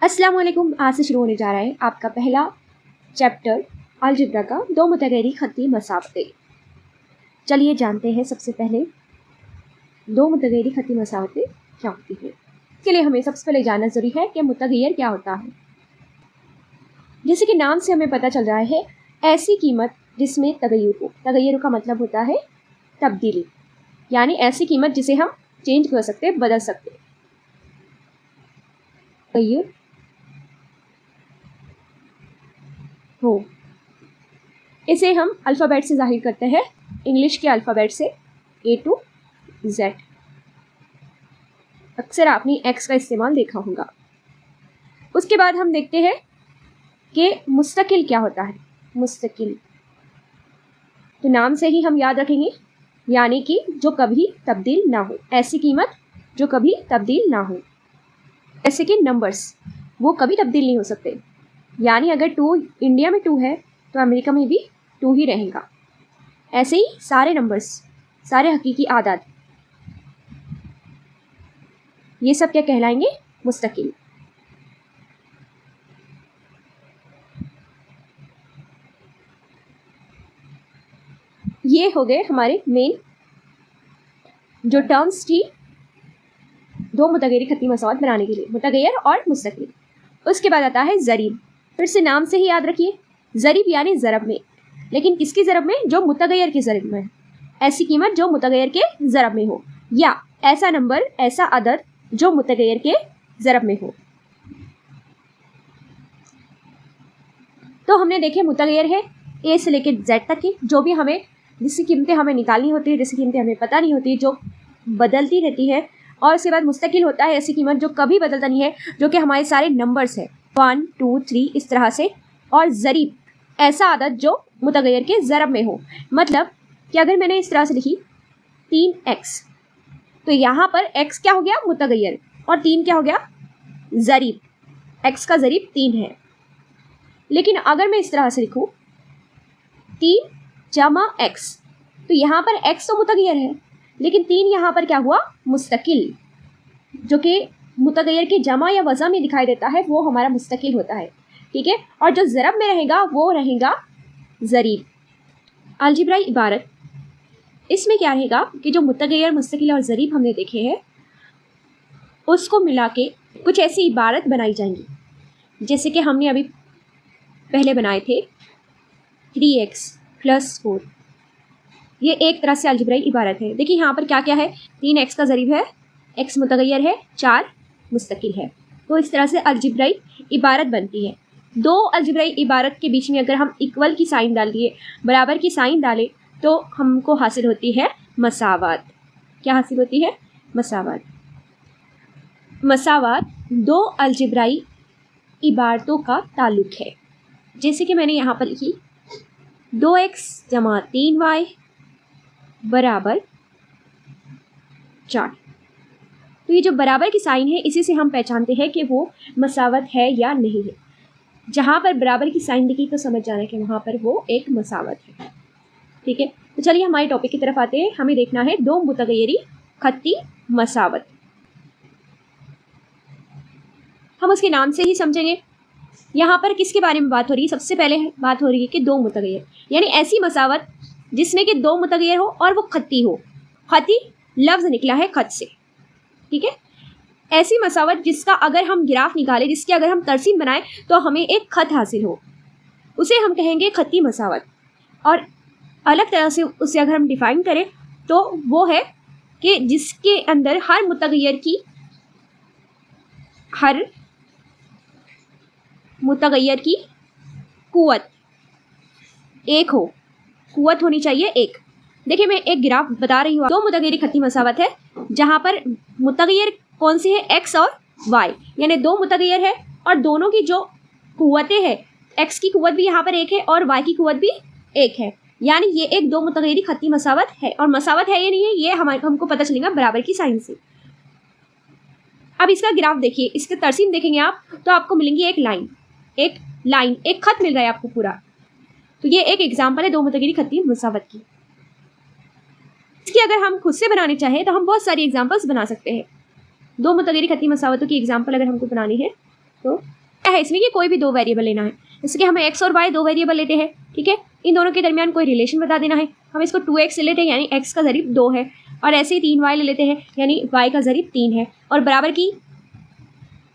अस्सलाम वालेकुम। आज से शुरू होने जा रहा है आपका पहला चैप्टर अलजेब्रा का दो मुतगैरी खत्ती मसावतें। चलिए जानते हैं सबसे पहले दो मुतगैरी खत्ती मसावतें क्या होती है। इसके लिए हमें सबसे पहले जानना ज़रूरी है कि मुतगैर क्या होता है। जैसे कि नाम से हमें पता चल रहा है, ऐसी कीमत जिसमें तगय्युर हो। तगय्युर का मतलब होता है तब्दीली, यानी ऐसी कीमत जिसे हम चेंज कर सकते, बदल सकते। तगय्युर हो, इसे हम अल्फ़ाबेट से ज़ाहिर करते हैं, इंग्लिश के अल्फ़ाबेट से A to Z। अक्सर आपने X का इस्तेमाल देखा होगा। उसके बाद हम देखते हैं कि मुस्तकिल क्या होता है। मुस्तकिल तो नाम से ही हम याद रखेंगे, यानी कि जो कभी तब्दील ना हो, ऐसी कीमत जो कभी तब्दील ना हो। जैसे कि नंबर्स, वो कभी तब्दील नहीं हो सकते, यानी अगर 2 इंडिया में 2 है तो अमेरिका में भी 2 ही रहेगा। ऐसे ही सारे नंबर्स, सारे हकीकी आदाद, ये सब क्या कहलाएंगे? मुस्तकिल। ये हो गए हमारे मेन जो टर्म्स थी दो मुतगैरी खत्ती मसावत बनाने के लिए, मुतगैर और मुस्तकिल। उसके बाद आता है ज़रीब। फिर से नाम से ही याद रखिए, ज़रीब यानी ज़रब में, लेकिन किसकी ज़रब में? जो मुतगैर की ज़रब में। ऐसी कीमत जो मुतगैर के ज़रब में हो, या ऐसा नंबर, ऐसा अदद जो मुतगैर के ज़रब में हो। तो हमने देखे मुतगैर है A से लेकर Z तक की, जो भी हमें जिसकी कीमतें हमें निकालनी होती है, जिसकी कीमतें हमें पता नहीं होती, जो बदलती रहती है। और उसके बाद मुस्तकिल होता है ऐसी कीमत जो कभी बदलता नहीं है, जो कि हमारे सारे नंबर्स है 1 2 3 इस तरह से। और ज़रीब ऐसा आदत जो मुतगैर के ज़रब में हो। मतलब कि अगर मैंने इस तरह से लिखी 3x, तो यहाँ पर x क्या हो गया? मुतगैर, और 3 क्या हो गया? ज़रीब। x का ज़रीब 3 है। लेकिन अगर मैं इस तरह से लिखूँ 3 जमा x, तो यहाँ पर x तो मुतगैर है, लेकिन 3 यहाँ पर क्या हुआ? मुस्तकिल। जो कि मुतगैर के जमा या वज़ा में दिखाई देता है, वो हमारा मुस्तकिल होता है। ठीक है। और जो ज़रब में रहेगा वो रहेगा ज़रीब। अलजेब्राई इबारत, इसमें क्या रहेगा कि जो मुतगैर, मुस्तकिल और ज़रीब हमने देखे हैं, उसको मिला के कुछ ऐसी इबारत बनाई जाएंगी, जैसे कि हमने अभी पहले बनाए थे 3x + 4। ये एक तरह से अलजेब्राई इबारत है। देखिए यहाँ पर क्या क्या है, 3x का ज़रीब है, x मुतगैर है, 4 मुस्तकिल है। तो इस तरह से अलजेब्राई इबारत बनती है। दो अलजेब्राई इबारत के बीच में अगर हम इक्वल की साइन डाल दिए, बराबर की साइन डालें, तो हमको हासिल होती है मसावत। क्या हासिल होती है? मसावत। मसावत दो अलजेब्राई इबारतों का ताल्लुक है। जैसे कि मैंने यहाँ पर लिखी 2x + 3y = 4। तो ये जो बराबर की साइन है, इसी से हम पहचानते हैं कि वो मसावत है या नहीं है। जहाँ पर बराबर की साइन दिखी तो समझ जाना कि वहाँ पर वो एक मसावत है। ठीक है। तो चलिए हमारे टॉपिक की तरफ आते हैं। हमें देखना है दो मुतगैरी खत्ती मसावत। हम उसके नाम से ही समझेंगे। यहाँ पर किसके बारे में बात हो रही है? सबसे पहले बात हो रही है कि दो मुतगैर, यानी ऐसी मसावत जिसमें कि दो मुतगैर हो और वो खत्ती हो। खत्ती लफ्ज़ निकला है खत से। ठीक है। ऐसी मसावत जिसका अगर हम ग्राफ निकालें, जिसकी अगर हम तरसीम बनाएं, तो हमें एक खत हासिल हो, उसे हम कहेंगे खत्ती मसावत। और अलग तरह से उसे अगर हम डिफाइन करें तो वो है कि जिसके अंदर हर मुतगैर की कुव्वत एक हो। कुव्वत होनी चाहिए एक। देखिए मैं एक ग्राफ बता रही हूँ। दो मुतगैरी खत्ती मसावत है जहाँ पर मुतगैर कौन सी है? x और y, यानी दो मुतगैर है और दोनों की जो कुव्वतें हैं, x की कुव्वत भी यहाँ पर एक है और y की कुव्वत भी एक है, यानी ये एक दो मुतगैरी खत्ती मसावत है। और मसावत है या नहीं है, ये हमको पता चलेगा बराबर की साइन से। अब इसका ग्राफ देखिए, इसके तरसीम देखेंगे आप तो आपको मिलेंगी एक लाइन, एक खत मिल रहा है आपको पूरा। तो ये एक एग्जाम्पल है दो मुतगैरी खत्ती मसावत की। इसकी अगर हम खुद से बनाने चाहें तो हम बहुत सारी एग्जाम्पल्स बना सकते हैं। दो मुतगैरी खत्ती मसावतों की एग्जाम्पल अगर हमको बनानी है तो क्या है इसमें कि कोई भी दो वेरिएबल लेना है, जैसे कि हमें x और y दो वेरिएबल लेते हैं, ठीक है। इन दोनों के दरमियान कोई रिलेशन बता देना है। हम इसको 2x ले लेते हैं यानी x का ज़रीब 2 है, और ऐसे ही 3y ले लेते हैं यानी y का ज़रीब 3 है, और बराबर की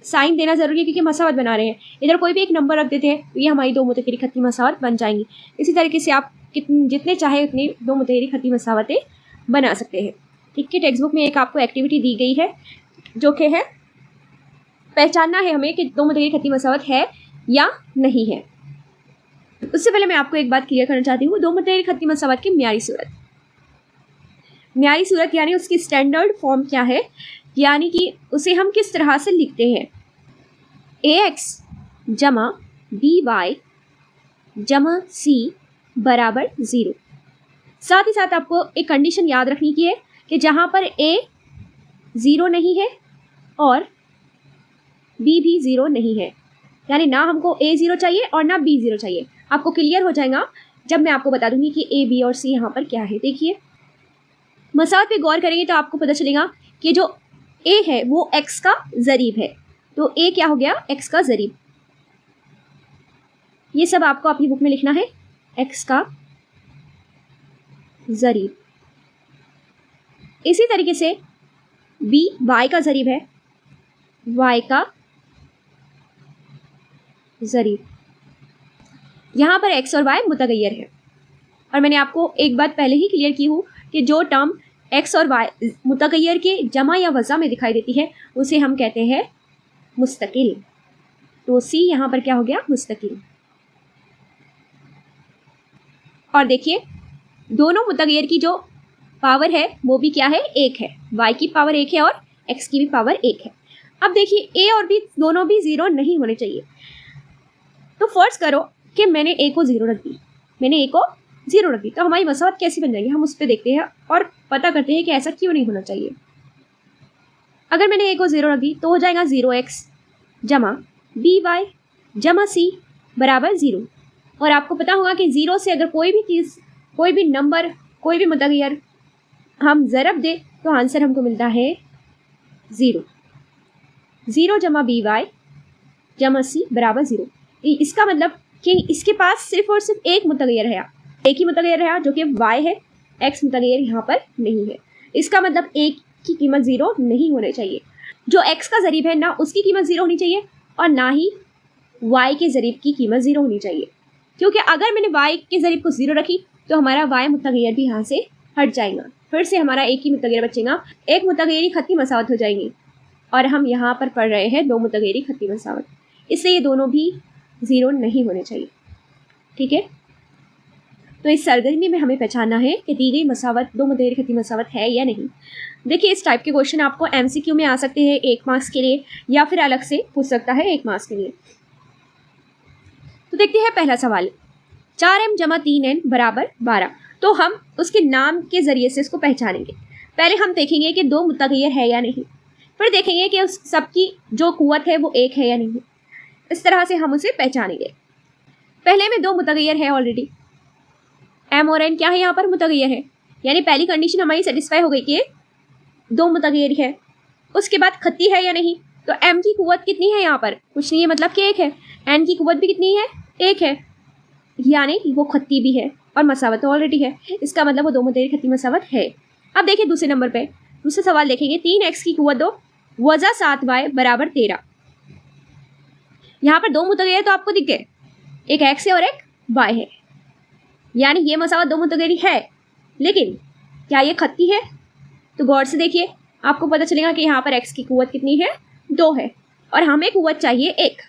साइन देना ज़रूरी है क्योंकि मसावत बना रहे हैं। इधर कोई भी एक नंबर रख देते हैं तो ये हमारी दो मुतकरी खत्ती मसावत बन जाएंगी। इसी तरीके से आप जितने चाहे उतनी दो मुतकरी खत्ती मसावतें बना सकते हैं, ठीक है। टेक्स्ट बुक में एक आपको एक्टिविटी दी गई है जो कि है पहचानना है हमें कि दो मुतकरी खत्ती मसावत है या नहीं है। उससे पहले मैं आपको एक बात क्लियर करना चाहती हूँ, दो मुतकरी खत्ती मसावत की म्यारी सूरत। म्यारी सूरत यानी उसकी स्टैंडर्ड फॉर्म क्या है, यानी कि उसे हम किस तरह से लिखते हैं। ax जमा by जमा c बराबर 0। साथ ही साथ आपको एक कंडीशन याद रखनी की है कि जहाँ पर a 0 नहीं है और b भी 0 नहीं है, यानी ना हमको a 0 चाहिए और ना b 0 चाहिए। आपको क्लियर हो जाएगा जब मैं आपको बता दूंगी कि a b और c यहाँ पर क्या है। देखिए मसावत पे गौर करेंगे तो आपको पता चलेगा कि जो a है वो x का ज़रीब है, तो a क्या हो गया, x का ज़रीब। ये सब आपको अपनी बुक में लिखना है, x का ज़रीब। इसी तरीके से b y का ज़रीब है, y का ज़रीब। यहाँ पर x और y मुतगय्यर है, और मैंने आपको एक बात पहले ही क्लियर की हूँ कि जो टर्म x और y मुतगय्यर के जमा या वज़ा में दिखाई देती है उसे हम कहते हैं मुस्तकिल। तो c यहाँ पर क्या हो गया, मुस्तकिल। और देखिए दोनों मुतगय्यर की जो पावर है वो भी क्या है, 1 है। y की पावर 1 है और x की भी पावर 1 है। अब देखिए a और b दोनों भी 0 नहीं होने चाहिए। तो फर्ज करो कि मैंने a को 0 रख दी, तो हमारी मसावत कैसी बन जाएगी, हम उस पर देखते हैं और पता करते हैं कि ऐसा क्यों नहीं होना चाहिए। अगर मैंने a को 0 रख दी तो हो जाएगा 0x जमा by जमा c बराबर 0। और आपको पता होगा कि 0 से अगर कोई भी चीज़, कोई भी नंबर, कोई भी मुतगय्यर हम ज़रब दे तो आंसर हमको मिलता है 0। 0 जमा by जमा c बराबर 0। इसका मतलब कि इसके पास सिर्फ और सिर्फ एक मुतगय्यर है, एक ही मुतगय्यर है जो कि y है, x मुतगय्यर यहाँ पर नहीं है। इसका मतलब एक की कीमत 0 नहीं होने चाहिए। जो x का ज़रीब है ना उसकी कीमत 0 होनी चाहिए और ना ही y के ज़रीब की कीमत 0 होनी चाहिए, क्योंकि अगर मैंने y के ज़रीब को 0 रखी तो हमारा y मुतगय्यर भी यहाँ से हट जाएगा, फिर से हमारा एक ही मुतगय्यर बचेगा, एक मुतगय्यरी खत्ती मसावत हो जाएंगी। और हम यहाँ पर पढ़ रहे हैं दो मुतगय्यरी खत्ती मसावत, इसलिए ये दोनों भी 0 नहीं होने चाहिए, ठीक है। तो इस सरगर्मी में हमें पहचानना है कि दी गई मसावत दो मुतगय्यरी खत्ती मसावत है या नहीं। देखिए इस टाइप के क्वेश्चन आपको MCQ में आ सकते हैं 1 मार्क्स के लिए, या फिर अलग से पूछ सकता है 1 मार्क्स के लिए। तो देखते हैं पहला सवाल, 4m जमा 3n बराबर 12। तो हम उसके नाम के ज़रिए से इसको पहचानेंगे। पहले हम देखेंगे कि दो मुतगय्यर है या नहीं, फिर देखेंगे कि उस सबकी जो कुव्वत है वो एक है या नहीं। इस तरह से हम उसे पहचानेंगे। पहले में दो मुतगय्यर है ऑलरेडी, m और n क्या है, यहाँ पर मुतगय्यर है, यानी पहली कंडीशन हमारी सेटिस्फाई हो गई कि दो मुतगय्यर है। उसके बाद खत्ती है या नहीं, तो m की कुव्वत कितनी है, यहाँ पर कुछ नहीं है, मतलब कि 1 है। n की कुव्वत भी कितनी है, 1 है, यानी वो खत्ती भी है और मसावत तो ऑलरेडी है। इसका मतलब वो दो मुतगय्यरी खत्ती मसावत है। अब देखिए दूसरे नंबर पे दूसरा सवाल देखेंगे, 3x की कुव्वत 2 वज़ा 7y बराबर 13। यहाँ पर दो मुतगय्यर तो आपको दिख गए, एक x है और एक y है, यानी ये मसावत दो मुतगय्यरी है। लेकिन क्या ये खत्ती है, तो गौर से देखिए आपको पता चलेगा कि यहाँ पर x की कुव्वत कितनी है, 2 है, और हमें कुव्वत चाहिए 1,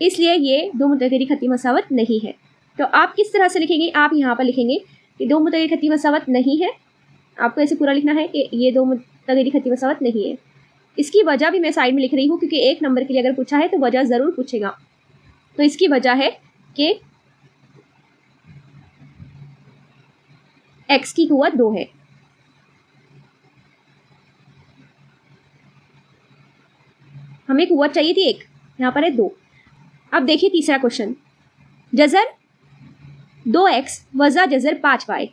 इसलिए ये दो मुतगय्यरी खत्ती मसावत नहीं है। तो आप किस तरह से लिखेंगे, आप यहाँ पर लिखेंगे कि दो मुतगय्यरी खत्ती मसावत नहीं है। आपको ऐसे पूरा लिखना है कि ये दो मुतगय्यरी खत्ती मसावत नहीं है। इसकी वजह भी मैं साइड में लिख रही हूँ, क्योंकि 1 नंबर के लिए अगर पूछा है तो वजह ज़रूर पूछेगा। तो इसकी वजह है कि x की कुव्वत 2 है, हमें कुव्वत चाहिए थी 1, यहाँ पर है 2। अब देखिए तीसरा क्वेश्चन, जज़र 2x वज़ा जज़र 5y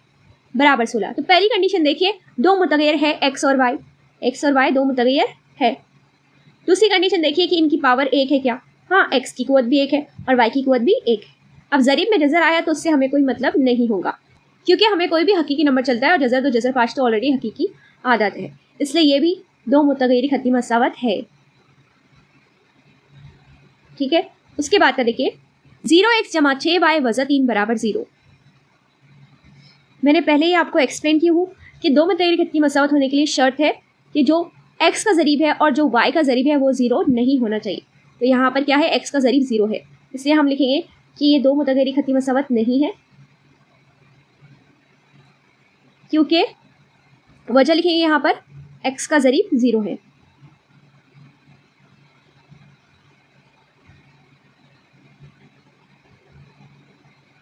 बराबर 16। तो पहली कंडीशन देखिए दो मुतगय्यर है x और y दो मुतगय्यर है। दूसरी कंडीशन देखिए कि इनकी पावर 1 है क्या, हाँ, एक्स की कुव्वत भी एक है और वाई की कुव्वत भी एक है। अब ज़रीब में जज़र आया तो उससे हमें कोई मतलब नहीं होगा, क्योंकि हमें कोई भी हकीकी नंबर चलता है और जज़र 2 जज़र 5 तो ऑलरेडी हकीकी आदत है, इसलिए ये भी 2 मुतगय्यर खत्ती मसावत है। ठीक है, उसके बाद का देखिए 0x जमा 6y वज़ा 3 बराबर 0। मैंने पहले ही आपको एक्सप्लेन की हूँ कि 2 मुतगय्यर खत्ती मसावत होने के लिए शर्त है कि जो x का ज़रीब है और जो y का ज़रीब है वो 0 नहीं होना चाहिए। तो यहाँ पर क्या है, x का ज़रीब 0 है, इसलिए हम लिखेंगे कि ये 2 मुतगय्यर खत्ती मसावत नहीं है, क्योंकि वजह लिखेंगे यहाँ पर x का ज़रीब 0 है।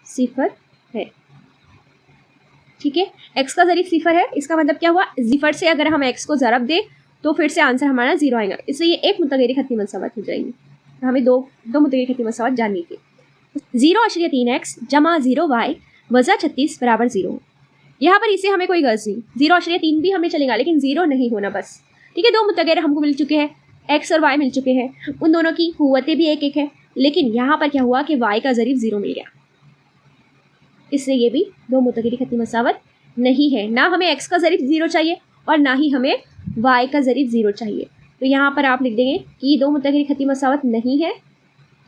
सिफर है। ठीक है, x का ज़रीब सिफर है, इसका मतलब क्या हुआ, सिफर से अगर हम x को ज़रब दे तो फिर से आंसर हमारा 0 आएगा, इसलिए ये 1 मुतगय्यर खत्ती मसावत हो जाएगी। हमें दो मुतगय्यर खत्ती मसावत जाननी थी। 0.3x जमा 0y वज़ा 36 बराबर 0। यहाँ पर इसे हमें कोई गर्ज नहीं, 0.3 भी हमें चलेगा लेकिन 0 नहीं होना बस। ठीक है, 2 मुतगय्यर हमको मिल चुके हैं, x और y मिल चुके हैं, उन दोनों की कुव्वतें भी एक एक है, लेकिन यहाँ पर क्या हुआ कि y का ज़रीब 0 मिल गया, इसलिए ये भी 2 मुतगय्यर खत्ती मसावत नहीं है। ना हमें x का ज़रीब 0 चाहिए और ना ही हमें y का ज़रीब 0 चाहिए। तो यहाँ पर आप लिख देंगे कि 2 मुतगय्यर खत्ती मसावत नहीं है।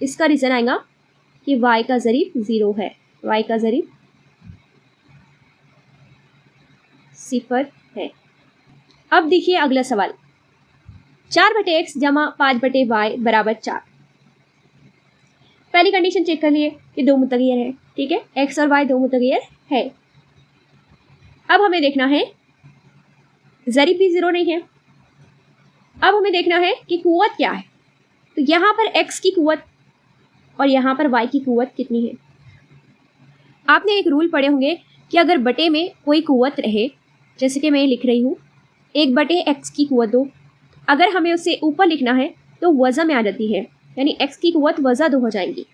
इसका रीज़न आएगा कि y का ज़रीब 0 है, y का ज़रीब सिफर है। अब देखिए अगला सवाल, 4/x जमा 5/y बराबर 4। पहली कंडीशन चेक कर लिए कि 2 मुतगय्यर है। ठीक है, x और y 2 मुतगय्यर है। अब हमें देखना है ज़रीब भी 0 नहीं है। अब हमें देखना है कि कुव्वत क्या है। तो यहाँ पर x की कुव्वत और यहाँ पर y की कुव्वत कितनी है। आपने एक रूल पढ़े होंगे कि अगर बटे में कोई कुव्वत रहे, जैसे कि मैं लिख रही हूँ 1/x की कुव्वत 2, अगर हमें उसे ऊपर लिखना है तो वज़ा में आ जाती है, यानी x की कुव्वत वज़ा 2 हो जाएगी।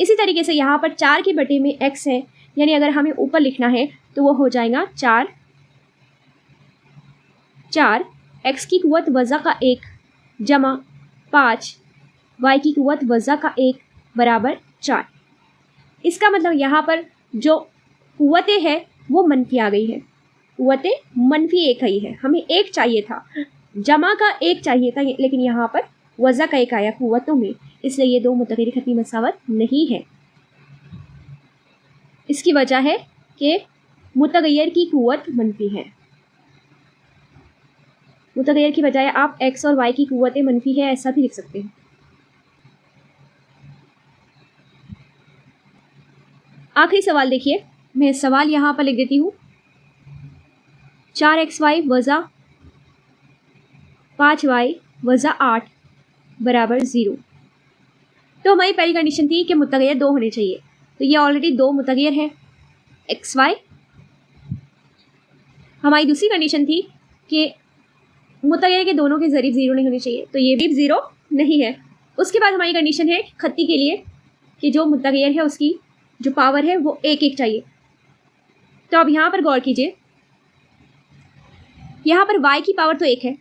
इसी तरीके से यहाँ पर 4 के बटे में x है, यानी अगर हमें ऊपर लिखना है तो वो हो जाएगा 4 x की कुव्वत वज़ा का 1 जमा 5 y की कुव्वत वज़ा का 1 बराबर 4। इसका मतलब यहाँ पर जो कुव्वतें हैं वो मनफी आ गई है, कुव्वतें मनफी 1 आई है। हमें 1 चाहिए था, जमा का 1 चाहिए था, लेकिन यहाँ पर वज़ा का 1 आया कुव्वतों में, इसलिए ये 2 मुतगय्यर खत्ती मसावत नहीं है। इसकी वजह है कि मुतगय्यर की कुव्वत मनफी है। मुतगय्यर की बजाय आप x और y की कुव्वतें मनफी है ऐसा भी लिख सकते हैं। आखिरी सवाल देखिए, मैं सवाल यहाँ पर लिख देती हूँ, 4xy वज़ा 5y वज़ा 8 बराबर 0। तो हमारी पहली कंडीशन थी कि मुतगय्यर 2 होने चाहिए, तो ये ऑलरेडी 2 मुतगय्यर है xy। हमारी दूसरी कंडीशन थी कि मुतगय्यर के दोनों के ज़रीब 0 नहीं होने चाहिए, तो ये भी 0 नहीं है। उसके बाद हमारी कंडीशन है खत्ती के लिए कि जो मुतगय्यर है उसकी जो पावर है वो 1 चाहिए। तो अब यहाँ पर गौर कीजिए, यहाँ पर y की पावर तो 1 है,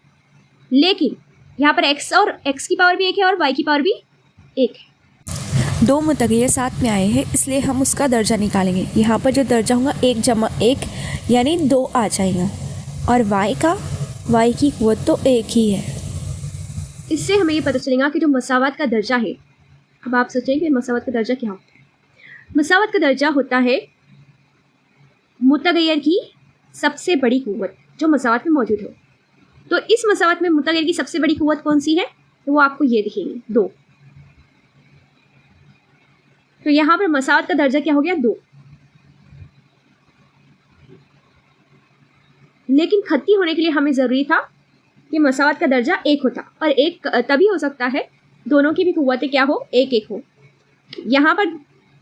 लेकिन यहाँ पर x की पावर भी 1 है और y की पावर भी 1 है। 2 मुतगय्यर साथ में आए हैं, इसलिए हम उसका दर्जा निकालेंगे। यहाँ पर जो दर्जा होगा 1 जमा 1 यानी 2 आ जाएगा, और y की कुव्वत तो 1 ही है। इससे हमें ये पता चलेगा कि जो मसावत का दर्जा है, अब आप सोचें कि मसावत का दर्जा क्या होता है। मसावत का दर्जा होता है मुतगय्यर की सबसे बड़ी कुव्वत जो मसावत में मौजूद हो। तो इस मसावत में मुतगय्यर की सबसे बड़ी कुव्वत कौन सी है, तो वो आपको ये दिखेंगे 2। तो यहाँ पर मसावत का दर्जा क्या हो गया 2, लेकिन खत्ती होने के लिए हमें ज़रूरी था कि मसावत का दर्जा 1 होता, और 1 तभी हो सकता है दोनों की भी कुव्वतें क्या हो 1-1 हो। यहाँ पर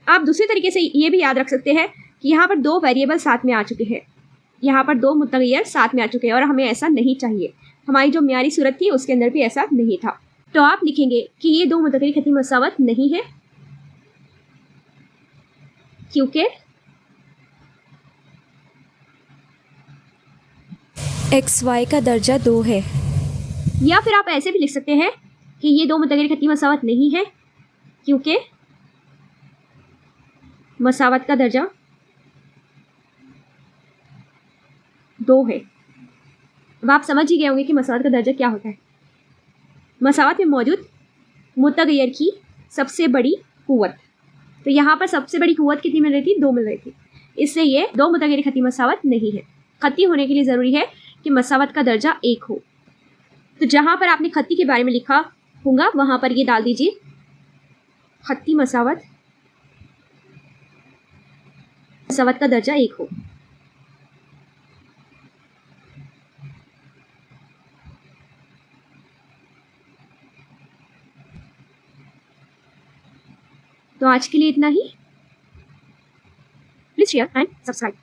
आप दूसरे तरीके से ये भी याद रख सकते हैं कि यहाँ पर 2 वेरिएबल साथ में आ चुके हैं, यहाँ पर 2 मुतगय्यर साथ में आ चुके हैं, और हमें ऐसा नहीं चाहिए। हमारी जो म्यारी सूरत थी उसके अंदर भी ऐसा नहीं था। तो आप लिखेंगे कि ये 2 मुतगय्यर खत्ती मसावत नहीं है, क्योंकि xy का दर्जा 2 है। या फिर आप ऐसे भी लिख सकते हैं कि ये दो मुतगैर खत्ती मसावत नहीं है, क्योंकि मसावत का दर्जा 2 है। अब आप समझ ही गए होंगे कि मसावत का दर्जा क्या होता है। मसावत में मौजूद मुतगैर की सबसे बड़ी कुव्वत, तो यहाँ पर सबसे बड़ी कुव्वत कितनी मिल रही थी? 2 मिल रही थी, इससे ये दो मुतगैर खत्ती मसावत नहीं है। खत्ती होने के लिए ज़रूरी है कि मसावत का दर्जा 1 हो। तो जहाँ पर आपने खत्ती के बारे में लिखा होगा वहाँ पर ये डाल दीजिए, खत्ती मसावत का दर्जा 1 हो। तो आज के लिए इतना ही। Please share and subscribe.